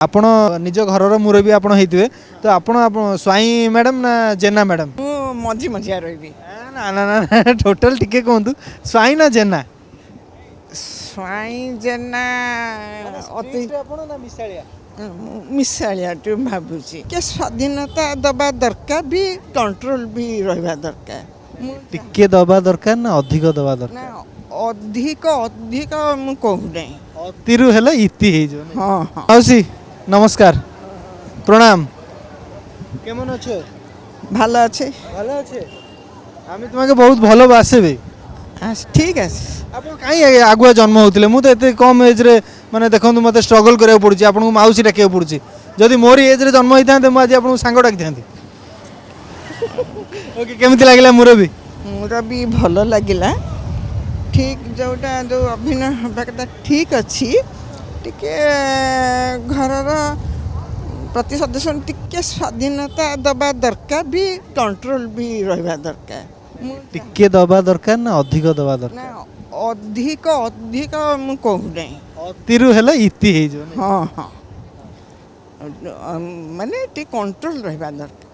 आपण निज घरर मुरबी आपण होइतिबे तो आपण स्वाई मैडम ना जेना मैडम मझी मझिया रही ना ना ना टोटल टिके कहतु स्वाई ना जेना स्वाई जेना अति ना मिसालिया मिसालिया भावुची के स्वाधीनता दबा दरकार भी कंट्रोल भी रहा दरकार टिके दबा दरकार ना अधिक दबा दरकार ना अधिक अधिक मु कहू नहीं अतिरु हेला इति हे जो हाँ हाँ माउसी नमस्कार प्रणाम केमन अछो ভালো আছে ভালো আছে আমি তোমাকে বহুত ভালো বাসেবে ठीक है আপন কাই আগুয়া জন্ম হউতিলে মু তো এতে কম এজ রে মানে দেখন্তু মতে স্ট্রাগল କରିବାକୁ পড়ুছি আপনକୁ মাউসী ডাকিବାକୁ পড়ুছি যদি মোরি এজ রে জন্ম হইতান্তে মু আজি আপনକୁ ସାଙ୍ଗ ডাକିଥାନ୍ତି ओके केमिति लागिला मुरबी मोर भी भल लगिला ठीक जोटा जो अभिनय हवा कथा ठीक अच्छी टिके घरर प्रति सदस्य टिके स्वाधीनता दबा दरकार भी कंट्रोल भी रहा दरकार टिके दबा दरकार ना अधिक दबा दरकार ना अधिक अधिक मु कहू नहीं अतिरु हेला इति हे जो हाँ हाँ माने टी कंट्रोल रहा दरकार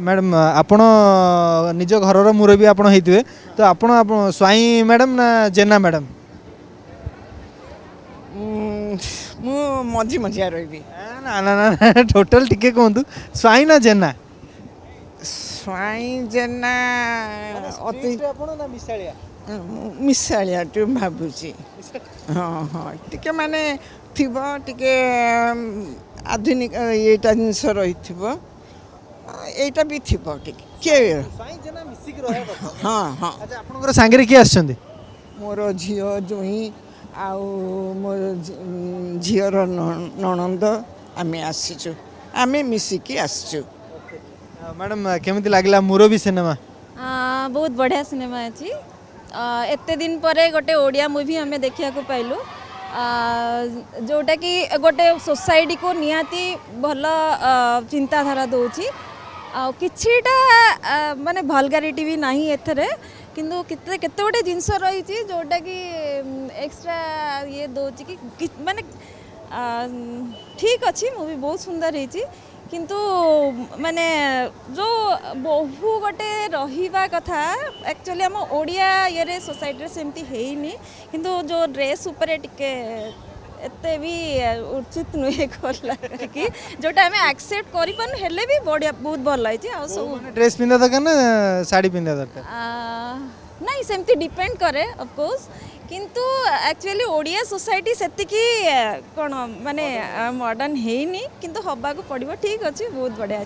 मैडम आपण निज घरर मुरबी आपण होइतिबे तो आपण स्वाई मैडम ना जेना मैडम मु मझी मझिया रही ना ना ना टोटल टिके कहतु स्वाई ना जेना स्वाई जेना अति ना मिसालिया मिसालिया भावुची हाँ हाँ टिके माने थिबो टिके आधुनिक एटा जिनस रही एटा भी थिबो टिके के स्वाई जेना मिसिक रहे कथा हाँ हाँ अच्छा आपनकर सांगरे की आछंदी मोर झियो जोई आउ मोर झियर ननंद आमे आसीचु आमे मिसिकी आसचु मैडम केमिति लागला मुरबी सिनेमा बहुत बढ़िया सिनेमा अच्छी एते दिन पर गोटे ओडिया मूवी हमें देखा पाइलु जोटा कि गोटे सोसाइटी को निहाती भल चिंताधारा दौची किछिटा माने भलगारिटी भी नहीं एथरे किंतु केते गोटे जिनस रही जोटा कि एक्स्ट्रा ये दौची कि माने ठीक अच्छी मूवी बहुत सुंदर है किंतु माने जो बहु गोटे रहिबा कथा एक्चुअली हम ओडिया ये सोसाइटी सेमती हेनी किंतु जो ड्रेस ऊपर टिके एते भी उचित नुहे करला कि जोटा हमें एक्सेप्ट करि पन हेले भी बढ़िया बहुत भल लाइछि आ सब ड्रेस पिंदा दरकार ना साड़ी पिंदा दरकार नहीं सेमती डिपेंड करे ऑफ कोर्स किंतु एक्चुअली ओडिया सोसाइटी सेतिकी कोन माने मॉडर्न हेनी किंतु हबा को पड़िबो ठीक अछि बहुत बढ़िया।